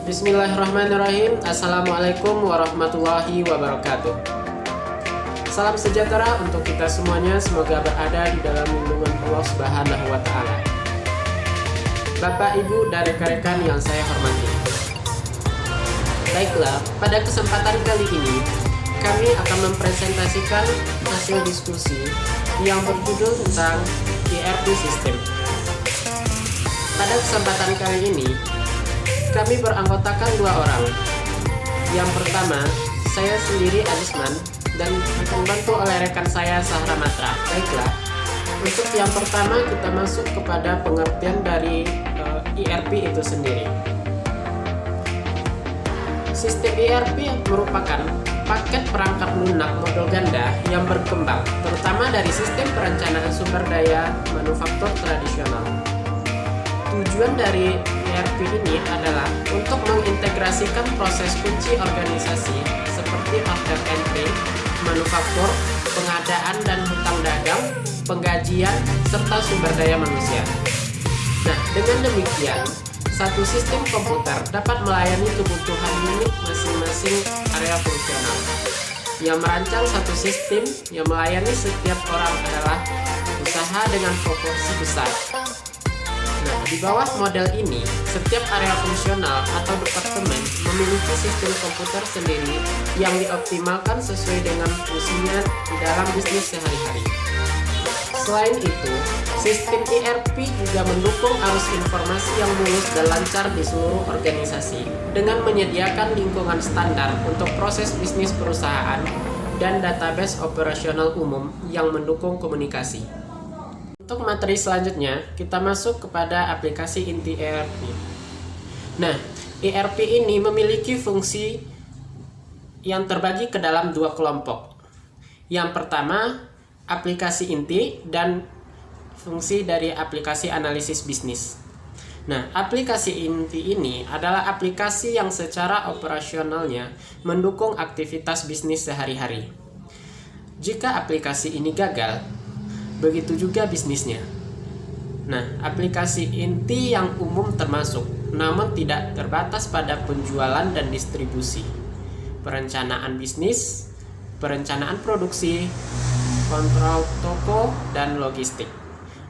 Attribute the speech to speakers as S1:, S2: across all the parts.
S1: Bismillahirrahmanirrahim. Assalamualaikum warahmatullahi wabarakatuh. Salam sejahtera untuk kita semuanya. Semoga berada di dalam lindungan Allah Subhanahu wa Ta'ala. Bapak, Ibu, dan rekan-rekan yang saya hormati. Baiklah, pada kesempatan kali ini kami akan mempresentasikan hasil diskusi yang berjudul tentang ERP System. Pada kesempatan kali ini kami beranggotakan 2 orang. Yang pertama, saya sendiri Azisman dan akan dibantu oleh rekan saya Sahra Matra. Baiklah, untuk yang pertama kita masuk kepada pengertian dari ERP itu sendiri. Sistem ERP merupakan paket perangkat lunak modul ganda yang berkembang, terutama dari sistem perencanaan sumber daya manufaktur tradisional. Tujuan dari ERP ini adalah untuk mengintegrasikan proses kunci organisasi seperti order entry, manufaktur, pengadaan dan hutang dagang, penggajian, serta sumber daya manusia. Nah, dengan demikian, satu sistem komputer dapat melayani kebutuhan unik masing-masing area fungsional. Yang merancang satu sistem yang melayani setiap orang adalah usaha dengan proporsi besar. Nah, di bawah model ini, setiap area fungsional atau departemen memiliki sistem komputer sendiri yang dioptimalkan sesuai dengan fungsinya di dalam bisnis sehari-hari. Selain itu, sistem ERP juga mendukung arus informasi yang mulus dan lancar di seluruh organisasi dengan menyediakan lingkungan standar untuk proses bisnis perusahaan dan database operasional umum yang mendukung komunikasi. Untuk materi selanjutnya, kita masuk kepada aplikasi inti ERP. Nah, ERP ini memiliki fungsi yang terbagi ke dalam 2 kelompok. Yang pertama, aplikasi inti dan fungsi dari aplikasi analisis bisnis. Nah, aplikasi inti ini adalah aplikasi yang secara operasionalnya mendukung aktivitas bisnis sehari-hari. Jika aplikasi ini gagal, begitu juga bisnisnya. Nah, aplikasi inti yang umum termasuk, namun tidak terbatas pada penjualan dan distribusi, perencanaan bisnis, perencanaan produksi, kontrol toko, dan logistik.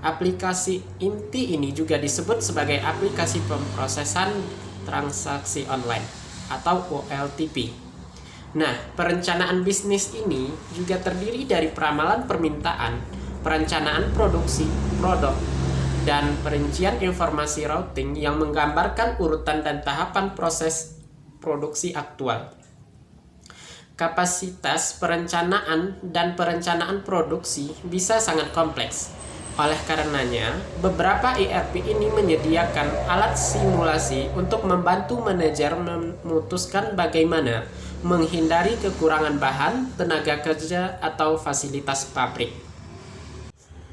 S1: Aplikasi inti ini juga disebut sebagai aplikasi pemrosesan transaksi online atau OLTP. Nah, perencanaan bisnis ini juga terdiri dari peramalan permintaan, perencanaan produksi produk, dan perincian informasi routing yang menggambarkan urutan dan tahapan proses produksi aktual. Kapasitas perencanaan dan perencanaan produksi bisa sangat kompleks. Oleh karenanya, beberapa ERP ini menyediakan alat simulasi untuk membantu manajer memutuskan bagaimana menghindari kekurangan bahan, tenaga kerja, atau fasilitas pabrik.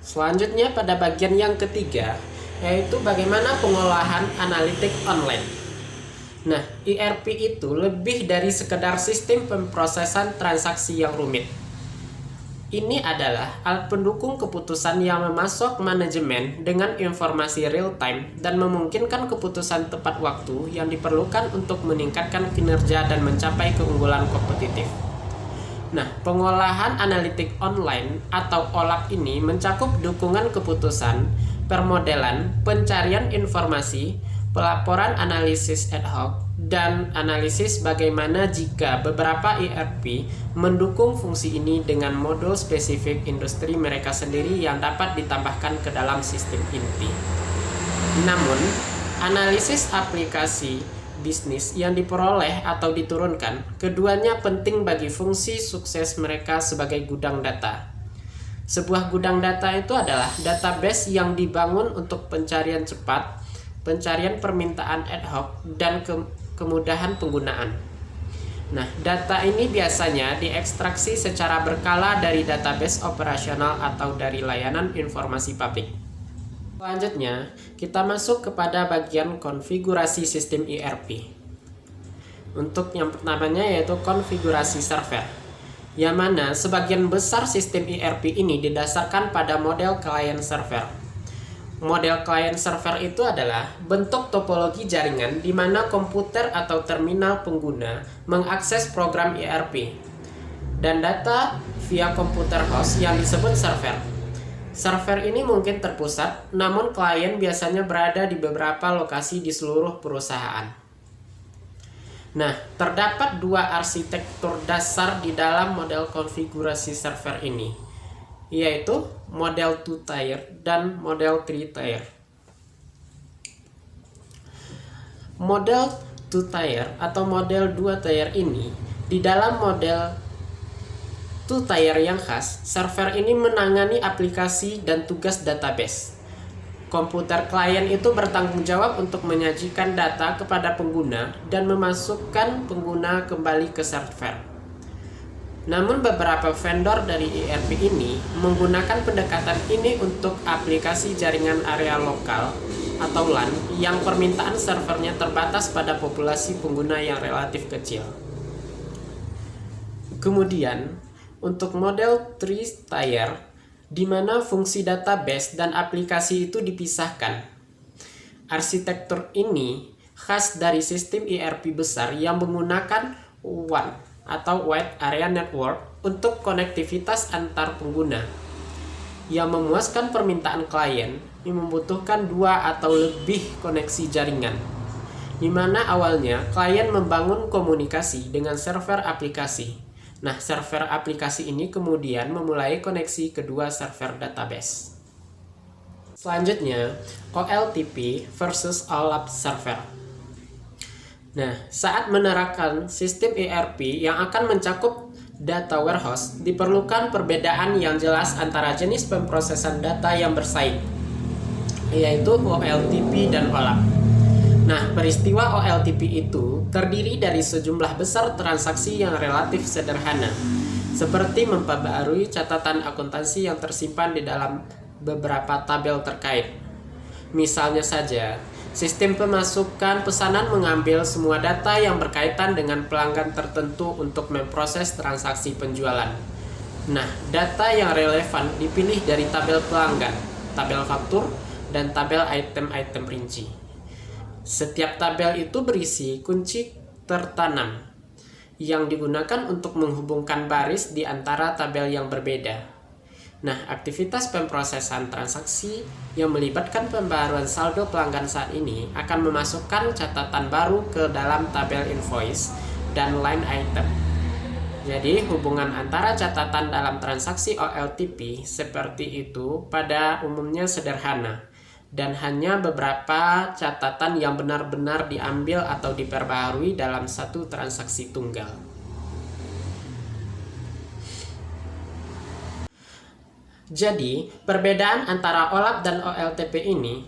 S1: Selanjutnya pada bagian yang ketiga, yaitu bagaimana pengolahan analitik online. Nah, ERP itu lebih dari sekedar sistem pemrosesan transaksi yang rumit. Ini adalah alat pendukung keputusan yang memasok manajemen dengan informasi real time dan memungkinkan keputusan tepat waktu yang diperlukan untuk meningkatkan kinerja dan mencapai keunggulan kompetitif. Nah, pengolahan analitik online atau OLAP ini mencakup dukungan keputusan, permodelan, pencarian informasi, pelaporan analisis ad hoc, dan analisis bagaimana jika beberapa ERP mendukung fungsi ini dengan modul spesifik industri mereka sendiri yang dapat ditambahkan ke dalam sistem inti. Namun, analisis aplikasi bisnis yang diperoleh atau diturunkan, keduanya penting bagi fungsi sukses mereka sebagai gudang data. Sebuah gudang data itu adalah database yang dibangun untuk pencarian cepat, pencarian permintaan ad hoc, dan kemudahan penggunaan. Nah, data ini biasanya diekstraksi secara berkala dari database operasional atau dari layanan informasi publik. Selanjutnya, kita masuk kepada bagian konfigurasi sistem ERP. Untuk yang pertamanya yaitu konfigurasi server, yang mana sebagian besar sistem ERP ini didasarkan pada model client server. Model client server itu adalah bentuk topologi jaringan di mana komputer atau terminal pengguna mengakses program ERP dan data via komputer host yang disebut server. Server ini mungkin terpusat, namun klien biasanya berada di beberapa lokasi di seluruh perusahaan. Nah, terdapat dua arsitektur dasar di dalam model konfigurasi server ini, yaitu model 2-tier dan model 3-tier. Model 2-tier atau model 2-tier ini, di dalam model 2-tier yang khas, server ini menangani aplikasi dan tugas database. Komputer klien itu bertanggung jawab untuk menyajikan data kepada pengguna dan memasukkan pengguna kembali ke server. Namun beberapa vendor dari ERP ini menggunakan pendekatan ini untuk aplikasi jaringan area lokal atau LAN yang permintaan servernya terbatas pada populasi pengguna yang relatif kecil. Kemudian, untuk model 3-tier, di mana fungsi database dan aplikasi itu dipisahkan. Arsitektur ini khas dari sistem ERP besar yang menggunakan WAN atau Wide Area Network untuk konektivitas antar pengguna, yang memuaskan permintaan klien yang membutuhkan 2 atau lebih koneksi jaringan, di mana awalnya klien membangun komunikasi dengan server aplikasi. Nah, server aplikasi ini kemudian memulai koneksi kedua server database. Selanjutnya, OLTP versus OLAP server. Nah, saat menerapkan sistem ERP yang akan mencakup data warehouse, diperlukan perbedaan yang jelas antara jenis pemrosesan data yang bersaing, yaitu OLTP dan OLAP. Nah, peristiwa OLTP itu terdiri dari sejumlah besar transaksi yang relatif sederhana, seperti memperbarui catatan akuntansi yang tersimpan di dalam beberapa tabel terkait. Misalnya saja, sistem pemasukan pesanan mengambil semua data yang berkaitan dengan pelanggan tertentu untuk memproses transaksi penjualan. Nah, data yang relevan dipilih dari tabel pelanggan, tabel faktur, dan tabel item-item rinci. Setiap tabel itu berisi kunci tertanam yang digunakan untuk menghubungkan baris di antara tabel yang berbeda. Nah, aktivitas pemrosesan transaksi yang melibatkan pembaruan saldo pelanggan saat ini akan memasukkan catatan baru ke dalam tabel invoice dan line item. Jadi, hubungan antara catatan dalam transaksi OLTP seperti itu pada umumnya sederhana, dan hanya beberapa catatan yang benar-benar diambil atau diperbaharui dalam satu transaksi tunggal. Jadi, perbedaan antara OLAP dan OLTP ini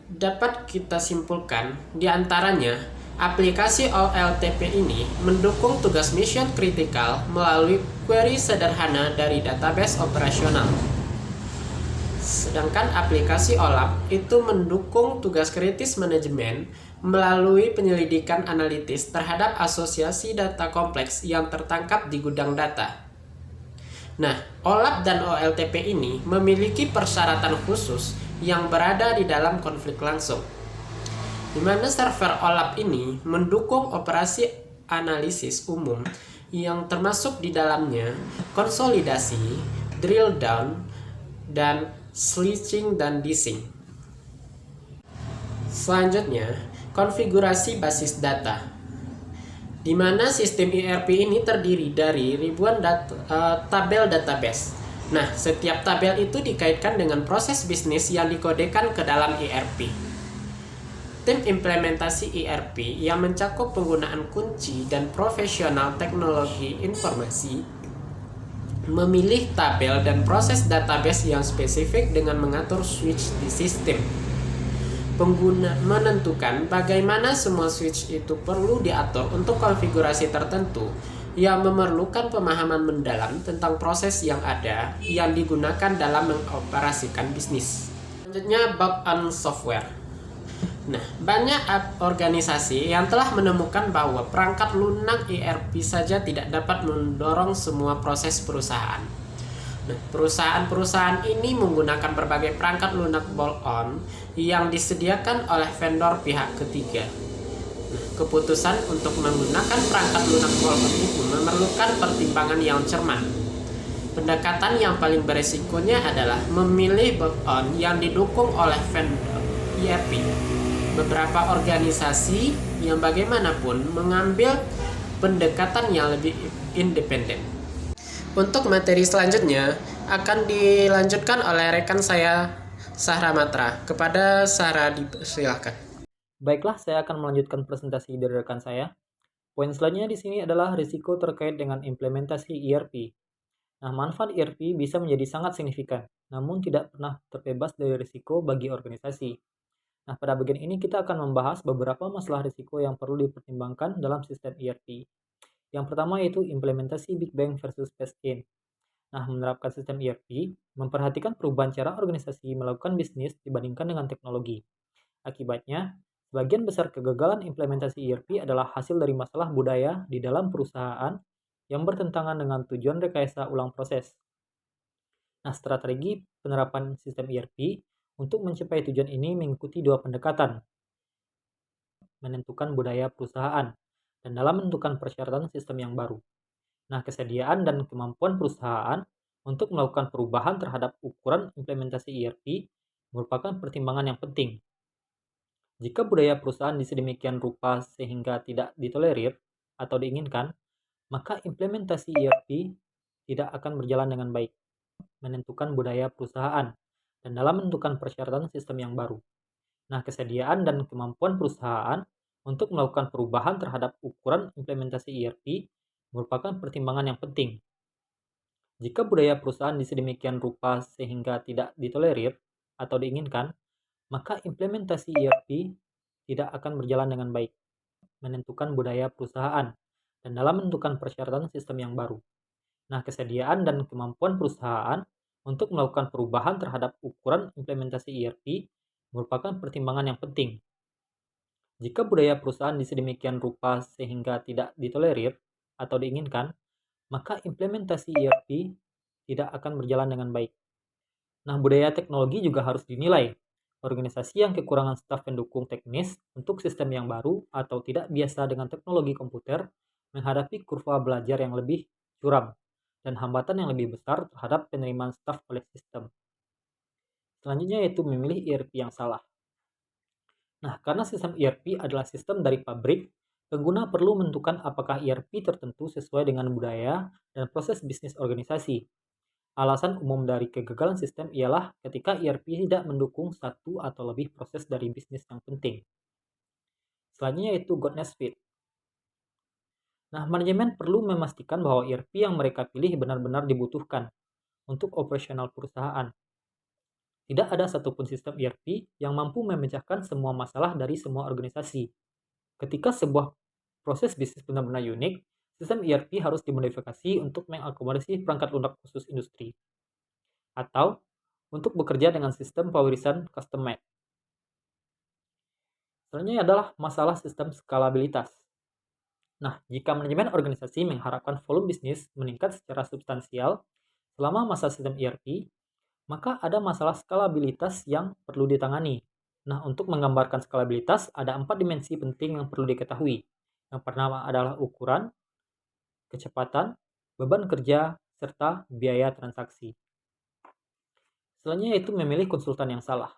S1: dapat kita simpulkan di antaranya aplikasi OLTP ini mendukung tugas mission kritikal melalui query sederhana dari database operasional. Sedangkan aplikasi OLAP itu mendukung tugas kritis manajemen melalui penyelidikan analitis terhadap asosiasi data kompleks yang tertangkap di gudang data. Nah, OLAP dan OLTP ini memiliki persyaratan khusus yang berada di dalam konflik langsung, di mana server OLAP ini mendukung operasi analisis umum yang termasuk di dalamnya konsolidasi, drill down, dan switching dan dissing. Selanjutnya, konfigurasi basis data, di mana sistem ERP ini terdiri dari ribuan tabel database. Nah, setiap tabel itu dikaitkan dengan proses bisnis yang dikodekan ke dalam ERP. Tim implementasi ERP yang mencakup penggunaan kunci dan profesional teknologi informasi memilih tabel dan proses database yang spesifik dengan mengatur switch di sistem. Pengguna menentukan bagaimana semua switch itu perlu diatur untuk konfigurasi tertentu yang memerlukan pemahaman mendalam tentang proses yang ada yang digunakan dalam mengoperasikan bisnis. Selanjutnya, bug on software. Nah, banyak organisasi yang telah menemukan bahwa perangkat lunak ERP saja tidak dapat mendorong semua proses perusahaan. Nah, perusahaan-perusahaan ini menggunakan berbagai perangkat lunak bolt-on yang disediakan oleh vendor pihak ketiga. Keputusan untuk menggunakan perangkat lunak bolt-on itu memerlukan pertimbangan yang cermat. Pendekatan yang paling beresikonya adalah memilih bolt-on yang didukung oleh vendor ERP. Beberapa organisasi yang bagaimanapun mengambil pendekatan yang lebih independen. Untuk materi selanjutnya akan dilanjutkan oleh rekan saya Sahra Matra. Kepada Sahra dipersilakan.
S2: Baiklah, saya akan melanjutkan presentasi dari rekan saya. Poin selanjutnya di sini adalah risiko terkait dengan implementasi ERP. Nah, manfaat ERP bisa menjadi sangat signifikan, namun tidak pernah terbebas dari risiko bagi organisasi. Nah, pada bagian ini kita akan membahas beberapa masalah risiko yang perlu dipertimbangkan dalam sistem ERP. Yang pertama yaitu implementasi Big Bang versus phase-in. Nah, menerapkan sistem ERP memperhatikan perubahan cara organisasi melakukan bisnis dibandingkan dengan teknologi. Akibatnya, sebagian besar kegagalan implementasi ERP adalah hasil dari masalah budaya di dalam perusahaan yang bertentangan dengan tujuan rekayasa ulang proses. Nah, strategi penerapan sistem ERP untuk mencapai tujuan ini mengikuti dua pendekatan. Menentukan budaya perusahaan dan dalam menentukan persyaratan sistem yang baru. Nah, kesediaan dan kemampuan perusahaan untuk melakukan perubahan terhadap ukuran implementasi ERP merupakan pertimbangan yang penting. Jika budaya perusahaan sedemikian rupa sehingga tidak ditolerir atau diinginkan, maka implementasi ERP tidak akan berjalan dengan baik. Menentukan budaya perusahaan dan dalam menentukan persyaratan sistem yang baru. Nah, kesediaan dan kemampuan perusahaan untuk melakukan perubahan terhadap ukuran implementasi ERP merupakan pertimbangan yang penting. Jika budaya perusahaan sedemikian rupa sehingga tidak ditolerir atau diinginkan, maka implementasi ERP tidak akan berjalan dengan baik. Menentukan budaya perusahaan dan dalam menentukan persyaratan sistem yang baru. Nah, kesediaan dan kemampuan perusahaan untuk melakukan perubahan terhadap ukuran implementasi ERP merupakan pertimbangan yang penting. Jika budaya perusahaan sedemikian rupa sehingga tidak ditolerir atau diinginkan, maka implementasi ERP tidak akan berjalan dengan baik. Nah, budaya teknologi juga harus dinilai. Organisasi yang kekurangan staf pendukung teknis untuk sistem yang baru atau tidak biasa dengan teknologi komputer menghadapi kurva belajar yang lebih curam dan hambatan yang lebih besar terhadap penerimaan staf oleh sistem. Selanjutnya yaitu memilih ERP yang salah. Nah, karena sistem ERP adalah sistem dari pabrik, pengguna perlu menentukan apakah ERP tertentu sesuai dengan budaya dan proses bisnis organisasi. Alasan umum dari kegagalan sistem ialah ketika ERP tidak mendukung satu atau lebih proses dari bisnis yang penting. Selanjutnya yaitu godness fit. Nah, manajemen perlu memastikan bahwa ERP yang mereka pilih benar-benar dibutuhkan untuk operasional perusahaan. Tidak ada satupun sistem ERP yang mampu memecahkan semua masalah dari semua organisasi. Ketika sebuah proses bisnis benar-benar unik, sistem ERP harus dimodifikasi untuk mengakomodasi perangkat lunak khusus industri. Atau untuk bekerja dengan sistem pewarisan custom made. Selanjutnya adalah masalah sistem skalabilitas. Nah, jika manajemen organisasi mengharapkan volume bisnis meningkat secara substansial selama masa sistem ERP, maka ada masalah skalabilitas yang perlu ditangani. Nah, untuk menggambarkan skalabilitas, ada 4 dimensi penting yang perlu diketahui. Yang pertama adalah ukuran, kecepatan, beban kerja, serta biaya transaksi. Selanjutnya yaitu memilih konsultan yang salah.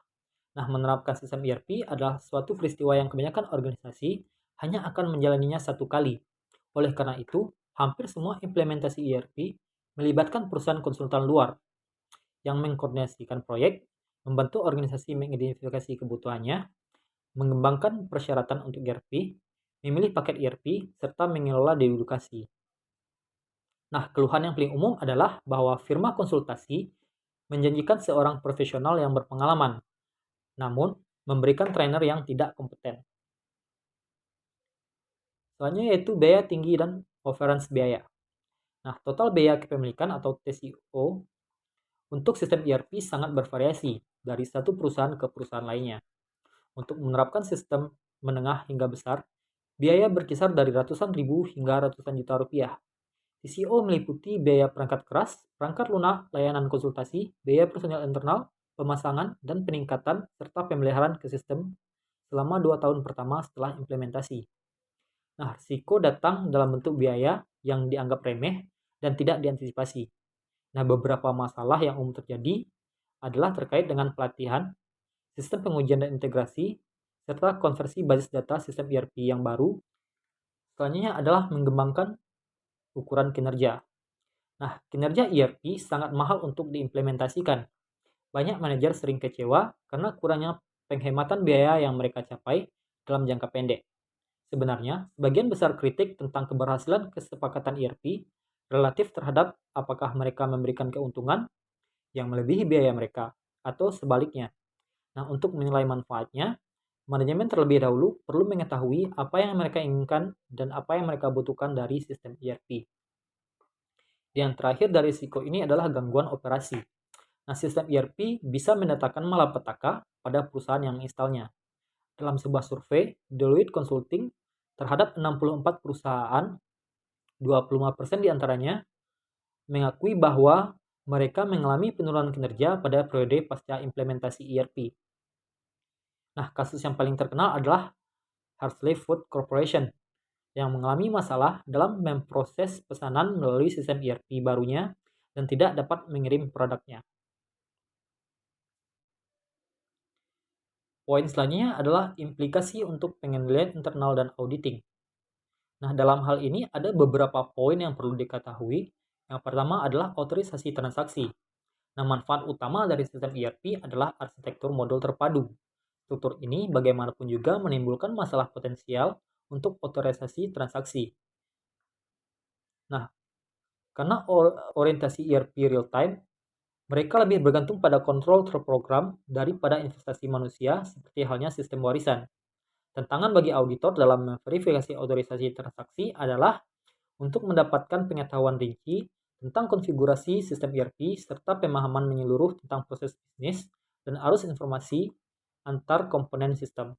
S2: Nah, menerapkan sistem ERP adalah suatu peristiwa yang kebanyakan organisasi hanya akan menjalaninya satu kali. Oleh karena itu, hampir semua implementasi ERP melibatkan perusahaan konsultan luar yang mengkoordinasikan proyek, membantu organisasi mengidentifikasi kebutuhannya, mengembangkan persyaratan untuk ERP, memilih paket ERP, serta mengelola dedukasi. Nah, keluhan yang paling umum adalah bahwa firma konsultasi menjanjikan seorang profesional yang berpengalaman, namun memberikan trainer yang tidak kompeten. Selanjutnya yaitu biaya tinggi dan overruns biaya. Nah, total biaya kepemilikan atau TCO untuk sistem ERP sangat bervariasi dari satu perusahaan ke perusahaan lainnya. Untuk menerapkan sistem menengah hingga besar, biaya berkisar dari ratusan ribu hingga ratusan juta rupiah. TCO meliputi biaya perangkat keras, perangkat lunak, layanan konsultasi, biaya personel internal, pemasangan, dan peningkatan, serta pemeliharaan ke sistem selama 2 tahun pertama setelah implementasi. Nah, risiko datang dalam bentuk biaya yang dianggap remeh dan tidak diantisipasi. Nah, beberapa masalah yang umum terjadi adalah terkait dengan pelatihan, sistem pengujian dan integrasi, serta konversi basis data sistem ERP yang baru. Selanjutnya adalah mengembangkan ukuran kinerja. Nah, kinerja ERP sangat mahal untuk diimplementasikan. Banyak manajer sering kecewa karena kurangnya penghematan biaya yang mereka capai dalam jangka pendek. Sebenarnya, sebagian besar kritik tentang keberhasilan kesepakatan ERP relatif terhadap apakah mereka memberikan keuntungan yang melebihi biaya mereka, atau sebaliknya. Nah, untuk menilai manfaatnya, manajemen terlebih dahulu perlu mengetahui apa yang mereka inginkan dan apa yang mereka butuhkan dari sistem ERP. Yang terakhir dari risiko ini adalah gangguan operasi. Nah, sistem ERP bisa mendatangkan malapetaka pada perusahaan yang menginstalnya. Dalam sebuah survei, Deloitte Consulting terhadap 64 perusahaan, 25% diantaranya mengakui bahwa mereka mengalami penurunan kinerja pada periode pasca implementasi ERP. Nah, kasus yang paling terkenal adalah Hershey Food Corporation yang mengalami masalah dalam memproses pesanan melalui sistem ERP barunya dan tidak dapat mengirim produknya. Poin selanjutnya adalah implikasi untuk pengendalian internal dan auditing. Nah, dalam hal ini ada beberapa poin yang perlu diketahui. Yang pertama adalah otorisasi transaksi. Nah, manfaat utama dari sistem ERP adalah arsitektur modul terpadu. Struktur ini bagaimanapun juga menimbulkan masalah potensial untuk otorisasi transaksi. Nah, karena orientasi ERP real time, mereka lebih bergantung pada kontrol terprogram daripada investasi manusia seperti halnya sistem warisan. Tantangan bagi auditor dalam memverifikasi otorisasi transaksi adalah untuk mendapatkan pengetahuan rinci tentang konfigurasi sistem ERP serta pemahaman menyeluruh tentang proses bisnis dan arus informasi antar komponen sistem.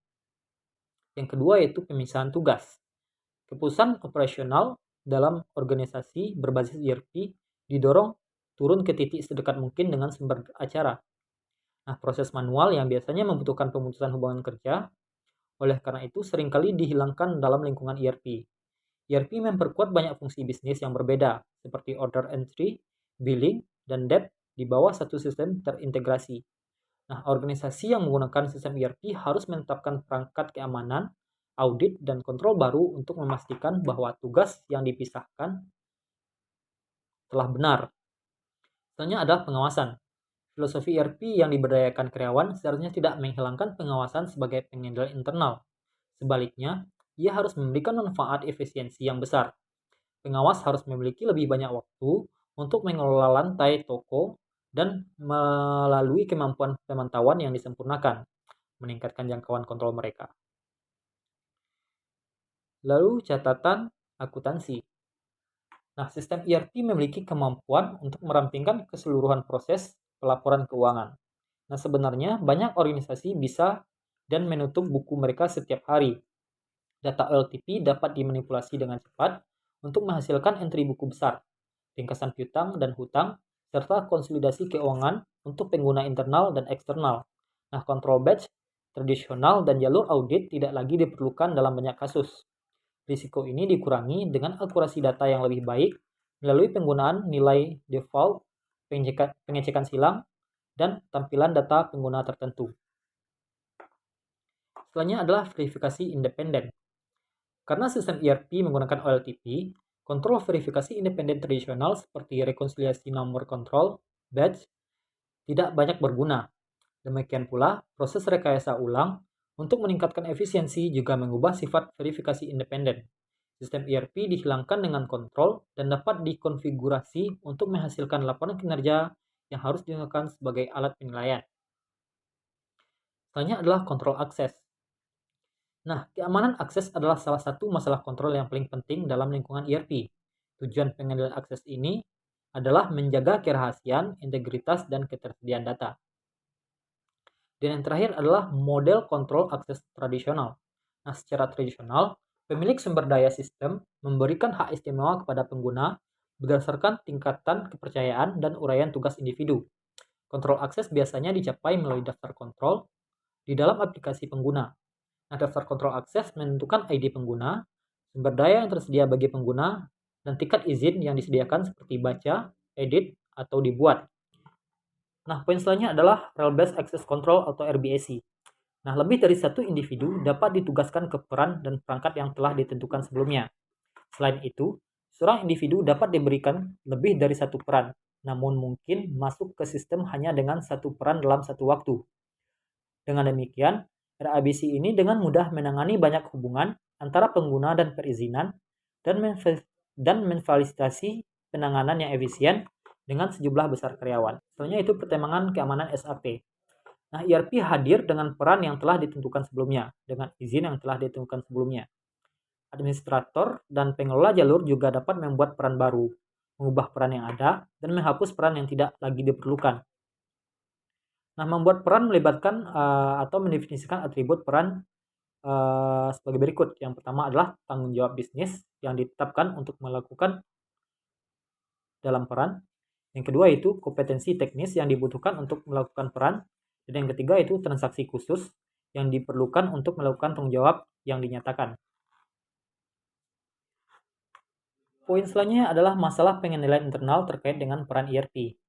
S2: Yang kedua yaitu pemisahan tugas. Keputusan operasional dalam organisasi berbasis ERP didorong turun ke titik sedekat mungkin dengan sumber acara. Nah, proses manual yang biasanya membutuhkan pemutusan hubungan kerja, oleh karena itu seringkali dihilangkan dalam lingkungan ERP. ERP memperkuat banyak fungsi bisnis yang berbeda, seperti order entry, billing, dan debt di bawah satu sistem terintegrasi. Nah, organisasi yang menggunakan sistem ERP harus menetapkan perangkat keamanan, audit, dan kontrol baru untuk memastikan bahwa tugas yang dipisahkan telah benar. Selanjutnya adalah pengawasan. Filosofi ERP yang diberdayakan karyawan seharusnya tidak menghilangkan pengawasan sebagai pengendalian internal. Sebaliknya, ia harus memberikan manfaat efisiensi yang besar. Pengawas harus memiliki lebih banyak waktu untuk mengelola lantai toko dan melalui kemampuan pemantauan yang disempurnakan, meningkatkan jangkauan kontrol mereka. Lalu catatan akuntansi. Nah, sistem ERP memiliki kemampuan untuk merampingkan keseluruhan proses pelaporan keuangan. Nah, sebenarnya banyak organisasi bisa dan menutup buku mereka setiap hari. Data OLTP dapat dimanipulasi dengan cepat untuk menghasilkan entry buku besar, ringkasan piutang dan hutang, serta konsolidasi keuangan untuk pengguna internal dan eksternal. Nah, kontrol batch tradisional dan jalur audit tidak lagi diperlukan dalam banyak kasus. Risiko ini dikurangi dengan akurasi data yang lebih baik melalui penggunaan nilai default, pengecekan silang, dan tampilan data pengguna tertentu. Selanjutnya adalah verifikasi independen. Karena sistem ERP menggunakan OLTP, kontrol verifikasi independen tradisional seperti rekonsiliasi nomor kontrol, batch, tidak banyak berguna. Demikian pula, proses rekayasa ulang untuk meningkatkan efisiensi juga mengubah sifat verifikasi independen. Sistem ERP dihilangkan dengan kontrol dan dapat dikonfigurasi untuk menghasilkan laporan kinerja yang harus digunakan sebagai alat penilaian. Selanjutnya adalah kontrol akses. Nah, keamanan akses adalah salah satu masalah kontrol yang paling penting dalam lingkungan ERP. Tujuan pengendalian akses ini adalah menjaga kerahasiaan, integritas, dan ketersediaan data. Dan yang terakhir adalah model kontrol akses tradisional. Nah, secara tradisional, pemilik sumber daya sistem memberikan hak istimewa kepada pengguna berdasarkan tingkatan kepercayaan dan uraian tugas individu. Kontrol akses biasanya dicapai melalui daftar kontrol di dalam aplikasi pengguna. Nah, daftar kontrol akses menentukan ID pengguna, sumber daya yang tersedia bagi pengguna, dan tingkat izin yang disediakan seperti baca, edit, atau dibuat. Nah, poin selanjutnya adalah Role-Based Access Control atau RBAC. Nah, lebih dari satu individu dapat ditugaskan ke peran dan perangkat yang telah ditentukan sebelumnya. Selain itu, seorang individu dapat diberikan lebih dari satu peran, namun mungkin masuk ke sistem hanya dengan satu peran dalam satu waktu. Dengan demikian, RABC ini dengan mudah menangani banyak hubungan antara pengguna dan perizinan dan memfasilitasi penanganan yang efisien dengan sejumlah besar karyawan. Selanjutnya itu pertimbangan keamanan SAP. Nah, ERP hadir dengan peran yang telah ditentukan sebelumnya, dengan izin yang telah ditentukan sebelumnya. Administrator dan pengelola jalur juga dapat membuat peran baru, mengubah peran yang ada, dan menghapus peran yang tidak lagi diperlukan. Nah, membuat peran melibatkan atau mendefinisikan atribut peran sebagai berikut. Yang pertama adalah tanggung jawab bisnis yang ditetapkan untuk melakukan dalam peran. Yang kedua itu kompetensi teknis yang dibutuhkan untuk melakukan peran. Dan yang ketiga itu transaksi khusus yang diperlukan untuk melakukan tanggung jawab yang dinyatakan. Poin selanjutnya adalah masalah pengendalian internal terkait dengan peran ERP.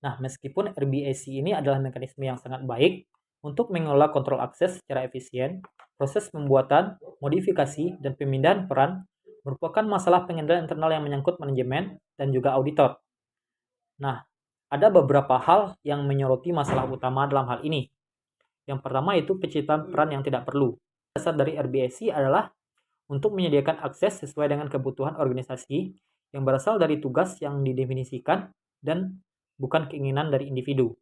S2: Nah, meskipun RBAC ini adalah mekanisme yang sangat baik untuk mengelola kontrol akses secara efisien, proses pembuatan, modifikasi, dan pemindahan peran merupakan masalah pengendalian internal yang menyangkut manajemen dan juga auditor. Nah, ada beberapa hal yang menyoroti masalah utama dalam hal ini. Yang pertama itu penciptaan peran yang tidak perlu. Dasar dari RBAC adalah untuk menyediakan akses sesuai dengan kebutuhan organisasi yang berasal dari tugas yang didefinisikan dan bukan keinginan dari individu.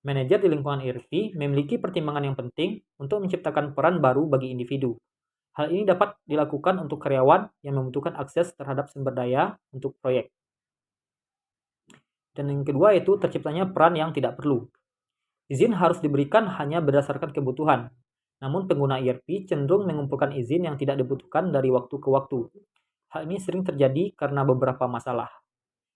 S2: Manajer di lingkungan ERP memiliki pertimbangan yang penting untuk menciptakan peran baru bagi individu. Hal ini dapat dilakukan untuk karyawan yang membutuhkan akses terhadap sumber daya untuk proyek. Dan yang kedua itu terciptanya peran yang tidak perlu. Izin harus diberikan hanya berdasarkan kebutuhan. Namun pengguna ERP cenderung mengumpulkan izin yang tidak dibutuhkan dari waktu ke waktu. Hal ini sering terjadi karena beberapa masalah,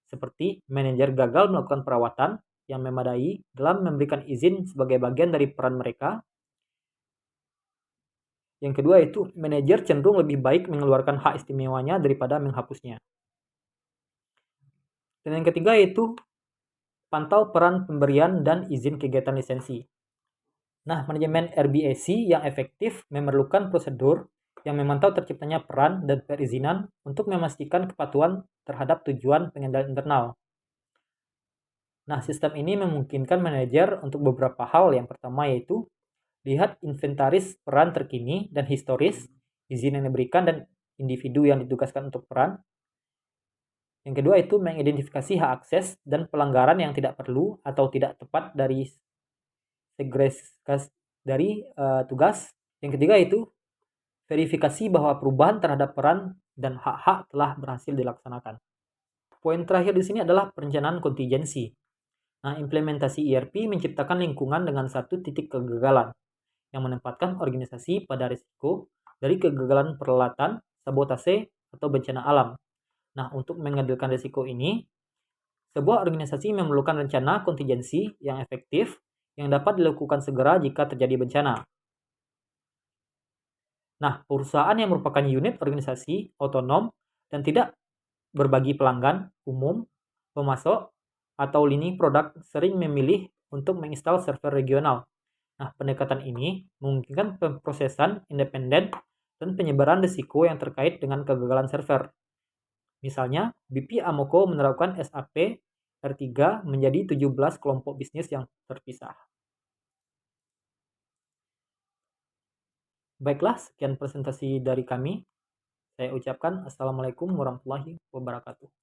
S2: seperti manajer gagal melakukan perawatan yang memadai dalam memberikan izin sebagai bagian dari peran mereka. Yang kedua itu manajer cenderung lebih baik mengeluarkan hak istimewanya daripada menghapusnya. Dan yang ketiga itu pantau peran pemberian dan izin kegiatan lisensi. Nah, manajemen RBAC yang efektif memerlukan prosedur yang memantau terciptanya peran dan perizinan untuk memastikan kepatuhan terhadap tujuan pengendalian internal. Nah, sistem ini memungkinkan manajer untuk beberapa hal. Yang pertama yaitu lihat inventaris peran terkini dan historis, izin yang diberikan dan individu yang ditugaskan untuk peran. Yang kedua itu mengidentifikasi hak akses dan pelanggaran yang tidak perlu atau tidak tepat dari tugas. Yang ketiga itu verifikasi bahwa perubahan terhadap peran dan hak-hak telah berhasil dilaksanakan. Poin terakhir di sini adalah perencanaan kontingensi. Nah, implementasi ERP menciptakan lingkungan dengan satu titik kegagalan yang menempatkan organisasi pada risiko dari kegagalan peralatan, sabotase, atau bencana alam. Nah, untuk mengendalikan risiko ini, sebuah organisasi memerlukan rencana kontingensi yang efektif yang dapat dilakukan segera jika terjadi bencana. Nah, perusahaan yang merupakan unit organisasi otonom dan tidak berbagi pelanggan, umum, pemasok, atau lini produk sering memilih untuk menginstal server regional. Nah, pendekatan ini memungkinkan pemrosesan independen dan penyebaran risiko yang terkait dengan kegagalan server. Misalnya, BP Amoco menerapkan SAP R3 menjadi 17 kelompok bisnis yang terpisah. Baiklah, sekian presentasi dari kami. Saya ucapkan Assalamualaikum warahmatullahi wabarakatuh.